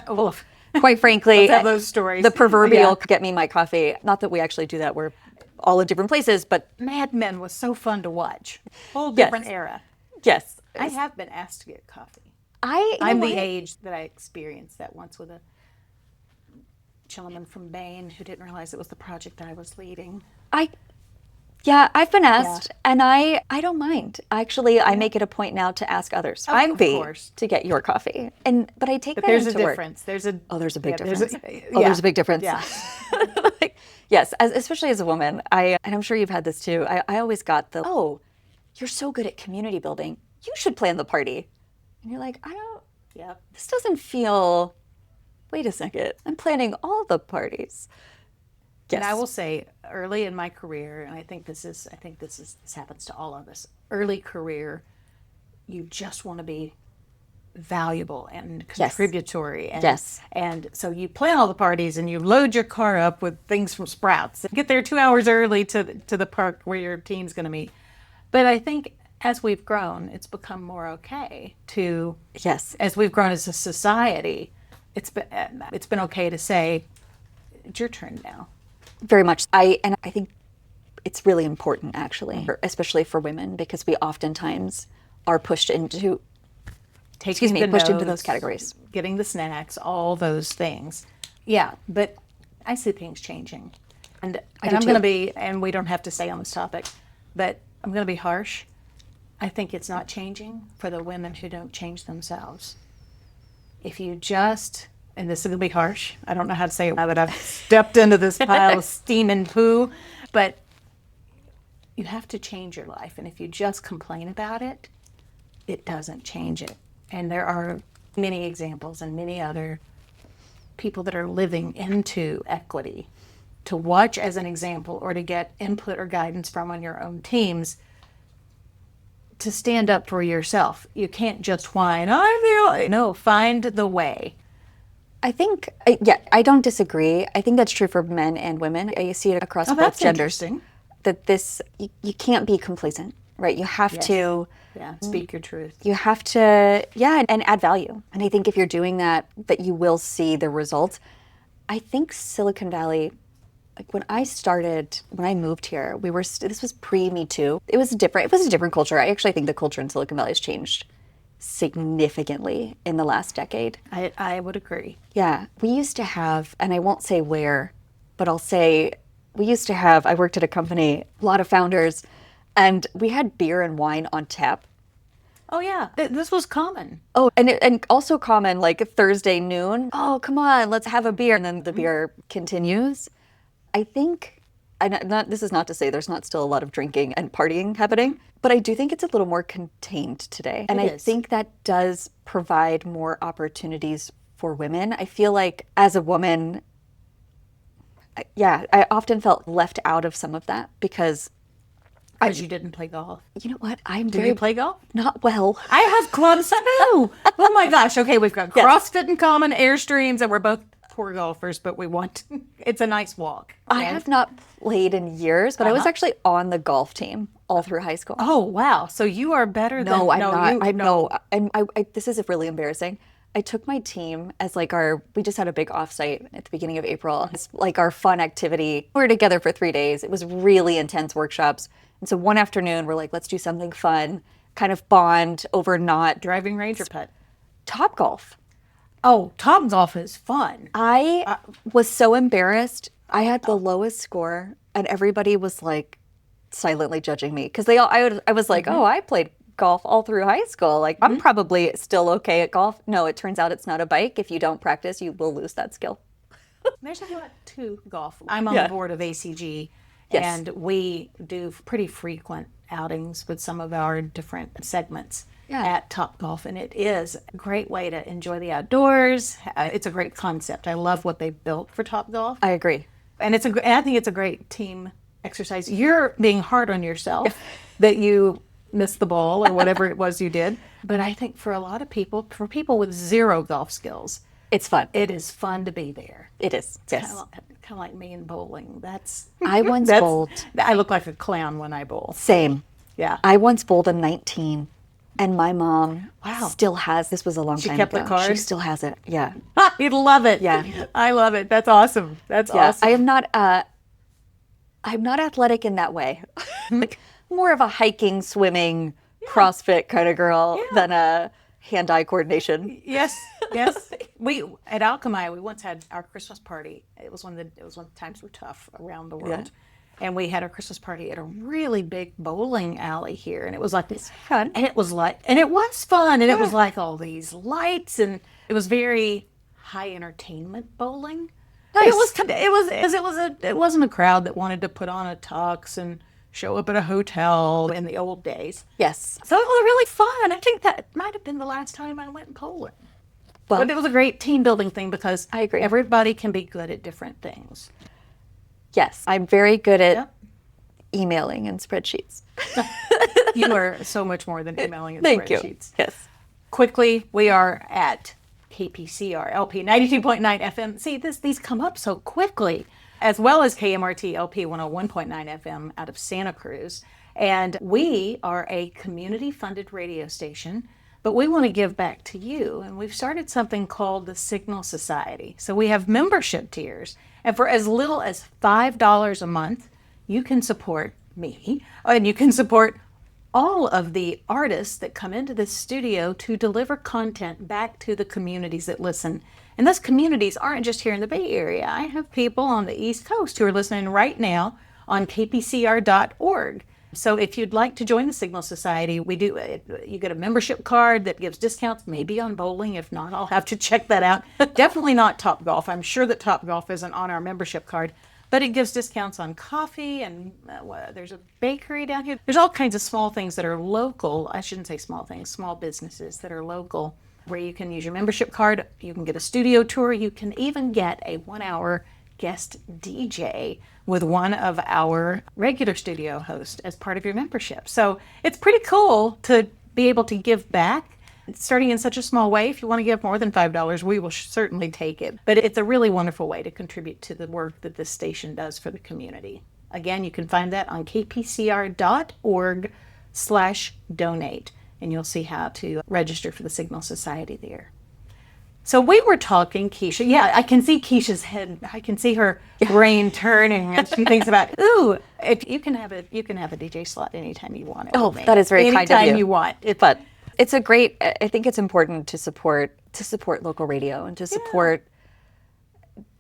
quite frankly, let's have those stories. The proverbial get me my coffee. Not that we actually do that. We're all in different places, but Mad Men was so fun to watch. Whole different era. Yes. I have been asked to get coffee. I'm the age that I experienced that once with a gentleman from Maine who didn't realize it was the project that I was leading. I've been asked, and I don't mind. Actually, I make it a point now to ask others. I'm to get your coffee, but I take that there's into a work. difference. There's a big difference. There's a big difference. Yeah. Yes, especially as a woman, and I'm sure you've had this too. I always got you're so good at community building. You should plan the party. And you're like, this doesn't feel. Wait a second, I'm planning all the parties. Yes. And I will say, early in my career, and I think this happens to all of us. Early career, you just want to be valuable and contributory. And so you plan all the parties, and you load your car up with things from Sprouts. Get there 2 hours early to the park where your team's going to meet. But I think as we've grown, it's become more okay to. Yes. As we've grown as a society, it's been okay to say, it's your turn now. Very much. I think it's really important, actually, especially for women, because we oftentimes are pushed into those categories. Getting the snacks, all those things. Yeah, but I see things changing. And I'm going to be, and we don't have to stay on this topic, but I'm going to be harsh. I think it's not changing for the women who don't change themselves. If you just, and this is going to be harsh, I don't know how to say it now that I've stepped into this pile of steam and poo, but you have to change your life. And if you just complain about it, it doesn't change it. And there are many examples and many other people that are living into equity. To watch as an example or to get input or guidance from on your own teams, to stand up for yourself. You can't just whine, no, find the way. I think, I don't disagree. I think that's true for men and women. I see it across both genders. Interesting. That you can't be complacent, right? You have to speak your truth. You have to, and add value. And I think if you're doing that you will see the results. I think Silicon Valley, like when I moved here, this was pre-Me Too. It was a different culture. I actually think the culture in Silicon Valley has changed significantly in the last decade. I would agree. Yeah. We used to have, and I won't say where, but I'll say I worked at a company, a lot of founders, and we had beer and wine on tap. Oh yeah, this was common. Oh, and also common, like Thursday noon. Oh, come on, let's have a beer. And then the beer continues. I think, this is not to say there's not still a lot of drinking and partying happening, but I do think it's a little more contained today. And I think that does provide more opportunities for women. I feel like as a woman, I often felt left out of some of that because you didn't play golf. You know what? Do you play golf? Not well. I have clubs. Oh my gosh. Okay, we've got CrossFit in common, Airstreams, and we're both poor golfers, but it's a nice walk. I have not played in years, but I was actually on the golf team all through high school. Oh, wow. So you are better than... No, I'm not. This is really embarrassing. I took my team as we just had a big offsite at the beginning of April. It's like our fun activity. We were together for 3 days. It was really intense workshops. And so one afternoon, we're like, let's do something fun, kind of bond over not... Driving range or putt? Top golf. Oh, top golf is fun. I was so embarrassed. I had the lowest score, and everybody was like silently judging me because I was like, oh, I played golf all through high school. Like, I'm probably still okay at golf. No, it turns out it's not a bike. If you don't practice, you will lose that skill. There's a lot to golf. I'm on the board of ACG, and we do pretty frequent outings with some of our different segments at Topgolf, and it is a great way to enjoy the outdoors. It's a great concept. I love what they built for Topgolf. I agree. And I think it's a great team exercise. You're being hard on yourself that you missed the ball or whatever it was you did. But I think for a lot of people, for people with zero golf skills, it's fun. It is fun to be there. It is. Yes. Kind of like me in bowling. I once bowled. I look like a clown when I bowl. Same. Yeah. I once bowled a 19, and my mom still has. This was a long time ago. She kept the card. She still has it. Yeah. You'd love it. Yeah. I love it. That's awesome. That's awesome. I am not. I'm not athletic in that way. Like more of a hiking, swimming, CrossFit kind of girl than a hand-eye coordination. Yes. We at Alchemy, we once had our Christmas party. It was when the times were tough around the world, and we had our Christmas party at a really big bowling alley here, and it was like this fun, and it was fun, and it was like all these lights, and it was very high entertainment bowling. Nice. It wasn't a crowd that wanted to put on a tux and show up at a hotel in the old days. Yes. So it was really fun. I think that might have been the last time I went bowling. Well, but it was a great team building thing because I agree. Everybody can be good at different things. Yes. I'm very good at emailing and spreadsheets. You are so much more than emailing and Thank spreadsheets. You. Yes. Quickly, we are at KPCR LP 92.9 FM. See, these come up so quickly, as well as KMRT LP 101.9 FM out of Santa Cruz. And we are a community-funded radio station, but we want to give back to you. And we've started something called the Signal Society. So we have membership tiers. And for as little as $5 a month, you can support me, and you can support all of the artists that come into this studio to deliver content back to the communities that listen. And those communities aren't just here in the Bay Area. I have people on the East Coast who are listening right now on kpcr.org. So if you'd like to join the Signal Society, you get a membership card that gives discounts, maybe on bowling. If not, I'll have to check that out. Definitely not Topgolf. I'm sure that Topgolf isn't on our membership card. But it gives discounts on coffee, and there's a bakery down here. There's all kinds of small things that are local. I shouldn't say small things, small businesses that are local, where you can use your membership card. You can get a studio tour. You can even get a 1-hour guest DJ with one of our regular studio hosts as part of your membership. So it's pretty cool to be able to give back, starting in such a small way. If you want to give more than $5, we will certainly take it. But it's a really wonderful way to contribute to the work that this station does for the community. Again, you can find that on kpcr.org/donate, and you'll see how to register for the Signal Society there. So we were talking, Keshia. Yeah, I can see Keshia's head. I can see her brain turning as she thinks about, if you can have a DJ slot anytime you want it. Oh, that is very kind of you. Anytime you want. But it's a great, I think it's important to support local radio and to support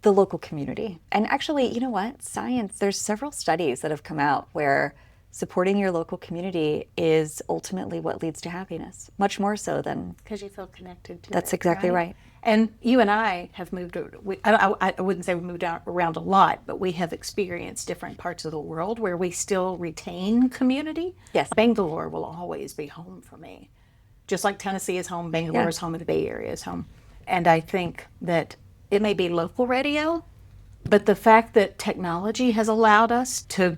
the local community. And actually, you know what? Science, there's several studies that have come out where supporting your local community is ultimately what leads to happiness, much more so than... Because you feel connected to That's exactly right. And you and I have moved, I wouldn't say we moved around a lot, but we have experienced different parts of the world where we still retain community. Yes. Bangalore will always be home for me. Just like Tennessee is home, Bangalore is home, and the Bay Area is home. And I think that it may be local radio, but the fact that technology has allowed us to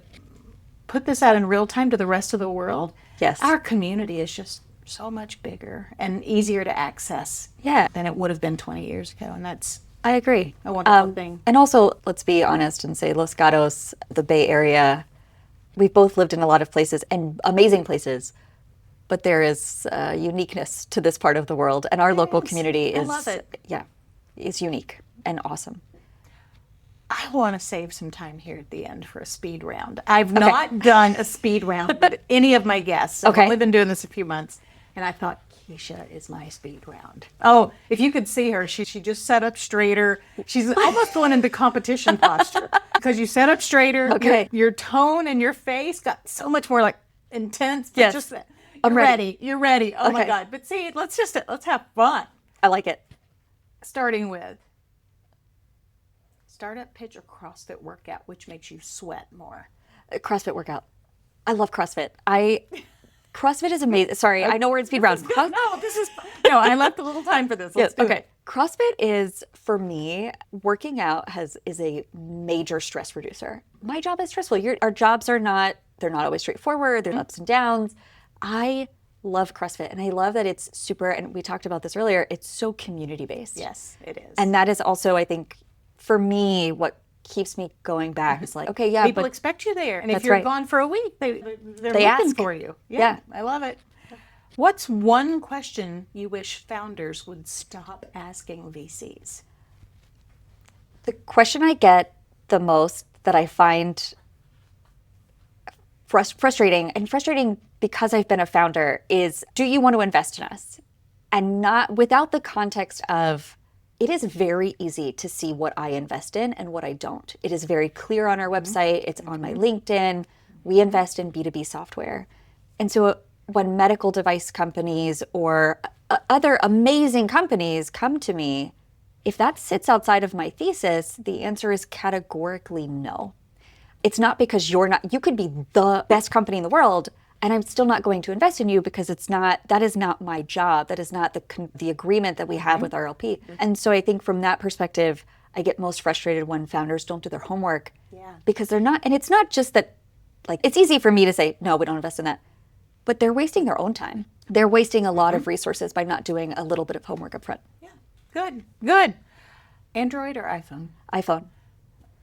put this out in real time to the rest of the world, our community is just so much bigger and easier to access than it would have been 20 years ago. And that's, I agree, a wonderful thing. And also, let's be honest and say Los Gatos, the Bay Area, we've both lived in a lot of places and amazing places, but there is uniqueness to this part of the world, and our local community is, I love it. Is unique and awesome. I want to save some time here at the end for a speed round. I've not done a speed round with any of my guests. I've only been doing this a few months, and I thought, Keshia is my speed round. Oh, if you could see her, she just sat up straighter. She's almost going into competition posture because you sat up straighter. Okay. Your tone and your face got so much more like intense. Yes. Just, I'm ready. You're ready. Oh my God. But see, let's have fun. I like it. Starting with startup pitch or CrossFit workout, which makes you sweat more? CrossFit workout. I love CrossFit. CrossFit is amazing. Sorry, I know we're in speed round. No, I left a little time for this. Let's do it. CrossFit is, for me, working out is a major stress reducer. My job is stressful. Our jobs they're not always straightforward. There's ups and downs. I love CrossFit, and I love that it's super, and we talked about this earlier, it's so community-based. Yes, it is. And that is also, I think, for me, what keeps me going back is like, people expect you there, and if you're gone for a week, they're looking ask for you. Yeah, I love it. What's one question you wish founders would stop asking VCs? The question I get the most that I find frustrating because I've been a founder is, do you want to invest in us? And not without the context of, it is very easy to see what I invest in and what I don't. It is very clear on our website. It's on my LinkedIn. We invest in B2B software. And so when medical device companies or other amazing companies come to me, if that sits outside of my thesis, the answer is categorically no. It's not because you could be the best company in the world, and I'm still not going to invest in you because that is not my job. That is not the agreement that we have with our LP. And so I think from that perspective, I get most frustrated when founders don't do their homework because they're not, and it's not just that, like, it's easy for me to say, no, we don't invest in that, but they're wasting their own time. They're wasting a lot of resources by not doing a little bit of homework up front. Yeah, good. Android or iPhone? iPhone.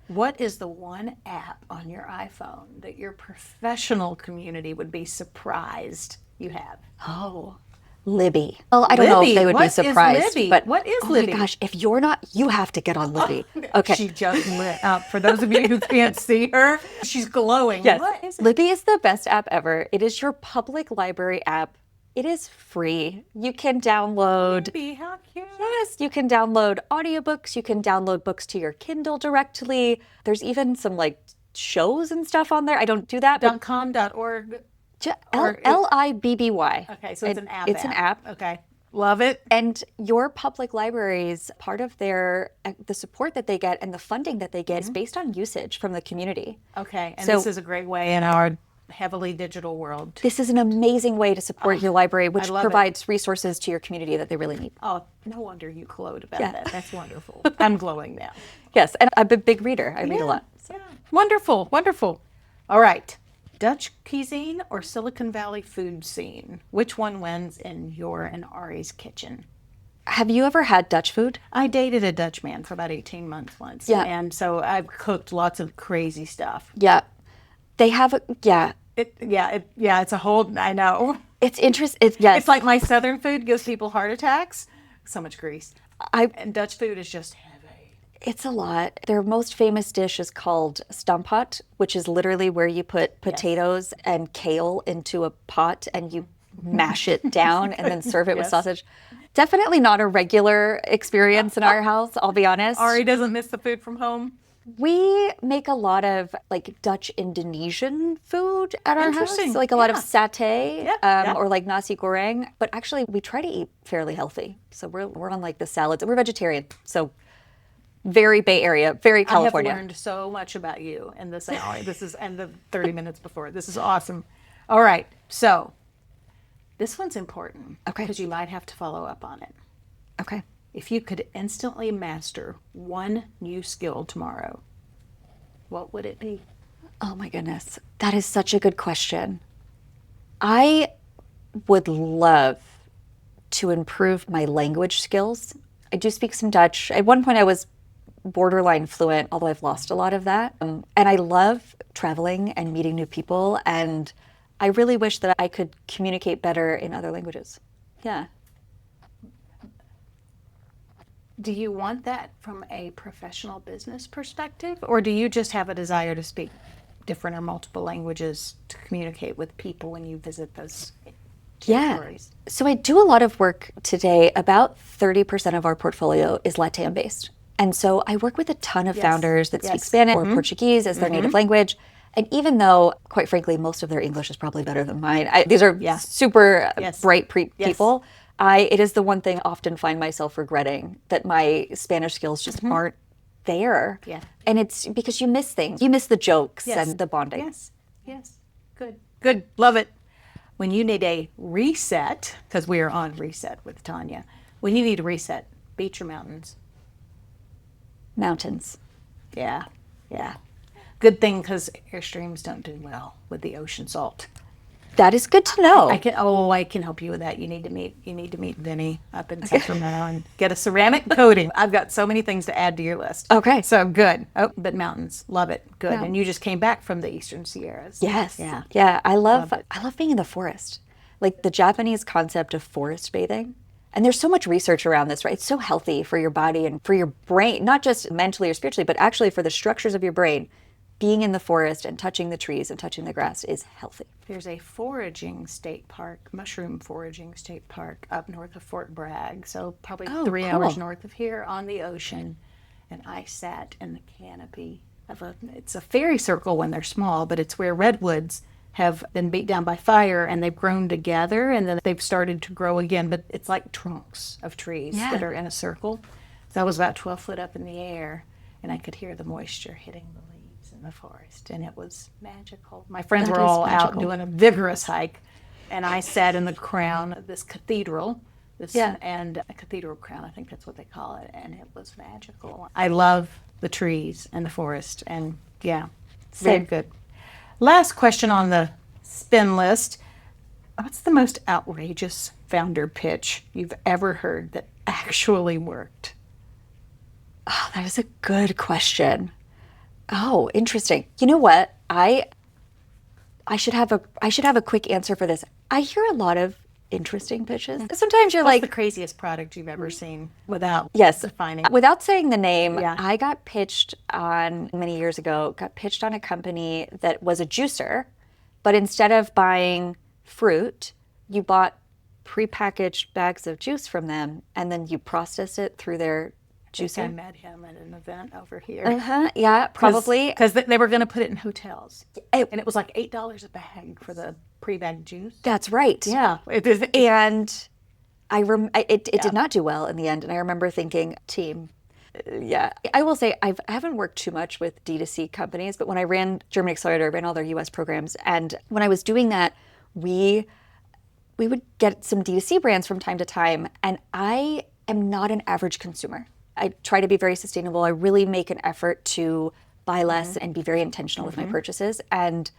What is the one app on your iPhone that your professional community would be surprised you have? Oh, Libby. Well, I don't know if they would be surprised. What is Libby? But what is Libby? Oh my gosh, if you're not, you have to get on Libby. Okay. She just lit up. For those of you who can't see her, she's glowing. Yes. What is it? Libby is the best app ever. It is your public library app. It is free. You can download. Libby, how cute. Yes, you can download audiobooks. You can download books to your Kindle directly. There's even some like shows and stuff on there. I don't do that. .com, .org. Libby. Okay, so it's an app. It's an app. Okay, love it. And your public libraries, part of the support that they get and the funding that they get is based on usage from the community. Okay, and this is a great way in our heavily digital world. This is an amazing way to support your library, which provides resources to your community that they really need. Oh, no wonder you glowed about that. That's wonderful. I'm glowing now. Yes, and I'm a big reader. I read a lot. Yeah. Wonderful, wonderful. All right. Dutch cuisine or Silicon Valley food scene? Which one wins in your and Ari's kitchen? Have you ever had Dutch food? I dated a Dutch man for about 18 months once. Yeah. And so I've cooked lots of crazy stuff. Yeah. They have, yeah. It's a whole, I know. It's interesting. Yes. It's like my Southern food gives people heart attacks. So much grease. And Dutch food is just heavy. It's a lot. Their most famous dish is called stamppot, which is literally where you put potatoes and kale into a pot and you mash it down and then serve it with sausage. Definitely not a regular experience in our house, I'll be honest. Ari doesn't miss the food from home. We make a lot of like Dutch Indonesian food at our house. Interesting. Like a lot of satay Yeah. or like nasi goreng. But actually we try to eat fairly healthy. So we're on like the salads. We're vegetarian. So very Bay Area, very California. I have learned so much about you in this hour. And the 30 minutes before. This is awesome. All right. So this one's important. Okay. Because you might have to follow up on it. Okay. If you could instantly master one new skill tomorrow, what would it be? Oh my goodness. That is such a good question. I would love to improve my language skills. I do speak some Dutch. At one point I was borderline fluent, although I've lost a lot of that. And I love traveling and meeting new people. And I really wish that I could communicate better in other languages. Yeah. Do you want that from a professional business perspective, or do you just have a desire to speak different or multiple languages to communicate with people when you visit those territories? So I do a lot of work today. About 30% of our portfolio is Latam based. And so I work with a ton of founders that speak Spanish or Portuguese as their native language. And even though, quite frankly, most of their English is probably better than mine, these are super bright people. It is the one thing I often find myself regretting, that my Spanish skills just aren't there. Yeah. And it's because you miss things. You miss the jokes and the bonding. Yes. Good. Love it. When you need a reset, because we are on reset with Tanya, when you need a reset, beach or mountains? Mountains. Yeah. Good thing, because Airstreams don't do well with the ocean salt. That is good to know. I can help you with that. You need to meet Vinny up in Sacramento and get a ceramic coating. I've got so many things to add to your list. Okay. So good. Oh, but mountains, love it. Good. And you just came back from the Eastern Sierras. Yes. Yeah. Yeah. I love being in the forest. Like the Japanese concept of forest bathing. And there's so much research around this, right? It's so healthy for your body and for your brain, not just mentally or spiritually, but actually for the structures of your brain. Being in the forest and touching the trees and touching the grass is healthy. There's a foraging state park, mushroom foraging state park up north of Fort Bragg. So probably 3 hours north of here on the ocean. And I sat in the canopy of it's a fairy circle when they're small, but it's where redwoods have been beat down by fire and they've grown together and then they've started to grow again. But it's like trunks of trees that are in a circle. So I was about 12 foot up in the air and I could hear the moisture hitting the leaves in the forest, and it was magical. My friends were all out doing a vigorous hike, and I sat in the crown of this cathedral, and a cathedral crown, I think that's what they call it, and it was magical. I love the trees and the forest, and very good. Last question on the spin list. What's the most outrageous founder pitch you've ever heard that actually worked? Oh, that is a good question. Oh, interesting. You know what? I should have a quick answer for this. I hear a lot of interesting pitches. Sometimes you're What's the craziest product you've ever seen without defining? Without saying the name, I got pitched on many years ago, a company that was a juicer, but instead of buying fruit, you bought prepackaged bags of juice from them and then you processed it through their juicer. I met him at an event over here. Yeah, probably. Because they were going to put it in hotels. And it was like $8 a bag for the pre-bagged juice. That's right. Yeah. And it did not do well in the end. And I remember thinking, team, I will say I haven't worked too much with D2C companies, but when I ran German Accelerator, I ran all their US programs. And when I was doing that, we would get some D2C brands from time to time. And I am not an average consumer. I try to be very sustainable. I really make an effort to buy less and be very intentional with my purchases. And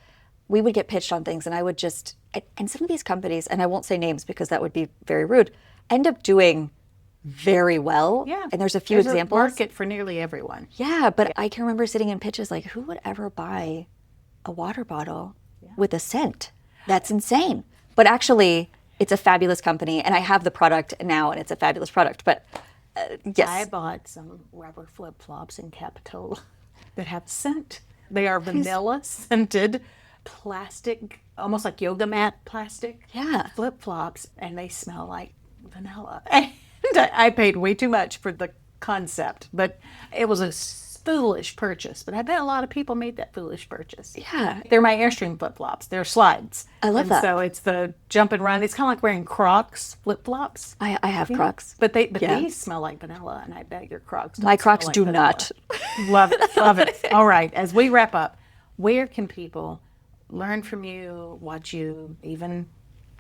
we would get pitched on things and I would just, and some of these companies, and I won't say names because that would be very rude, end up doing very well. Yeah. And there's a few There's examples. a market for nearly everyone. Yeah, but I can remember sitting in pitches like, who would ever buy a water bottle with a scent? That's insane. But actually, it's a fabulous company, and I have the product now, and it's a fabulous product. But yes. I bought some rubber flip-flops in Capitola that have scent. They are vanilla scented plastic, almost like yoga mat plastic flip-flops, and they smell like vanilla. And I paid way too much for the concept, but it was a foolish purchase. But I bet a lot of people made that foolish purchase. Yeah. They're my Airstream flip-flops. They're slides. I love that. So it's the jump and run. It's kind of like wearing Crocs flip-flops. I have Crocs. But they smell like vanilla, and I bet your Crocs don't My smell Crocs like do vanilla. not. Love it, love it. All right, as we wrap up, where can people learn from you, watch you, even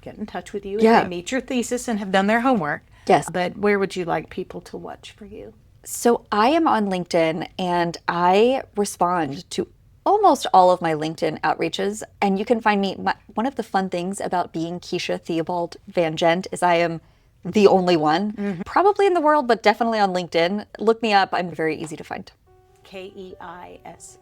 get in touch with you if they meet your thesis and have done their homework? Yes. But where would you like people to watch for you? So I am on LinkedIn, and I respond to almost all of my LinkedIn outreaches. And you can find me. One of the fun things about being Keshia Theobald-van Gent is I am the only one, probably in the world, but definitely on LinkedIn. Look me up. I'm very easy to find. Keshia.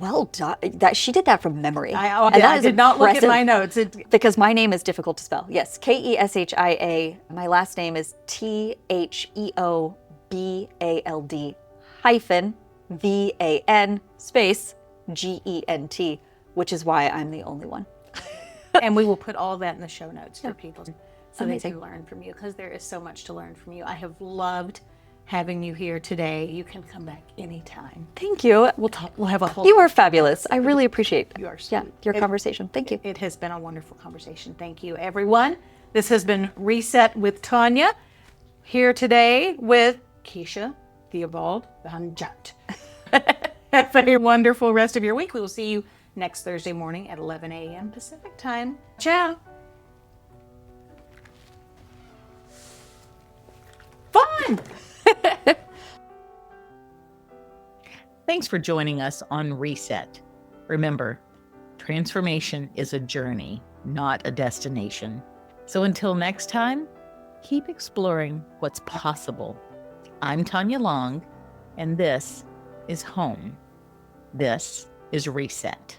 Well done. She did that from memory. I did not look at my notes. Because my name is difficult to spell. Yes, Keshia. My last name is Theobald hyphen VAN space GENT, which is why I'm the only one. And we will put all that in the show notes for people so they Amazing. can learn from you, because there is so much to learn from you. I have loved having you here today. You can come back anytime. Thank you. We'll have a whole. You are fabulous. I really appreciate You are sweet. your conversation. Thank you. It has been a wonderful conversation. Thank you, everyone. This has been Reset with Tanya, here today with Keshia Theobald-van Gent. Have a wonderful rest of your week. We will see you next Thursday morning at 11 a.m. Pacific time. Ciao. Fun! Thanks for joining us on Reset. Remember, transformation is a journey, not a destination. So until next time, keep exploring what's possible. I'm Tanya Long, and this is Home. This is Reset.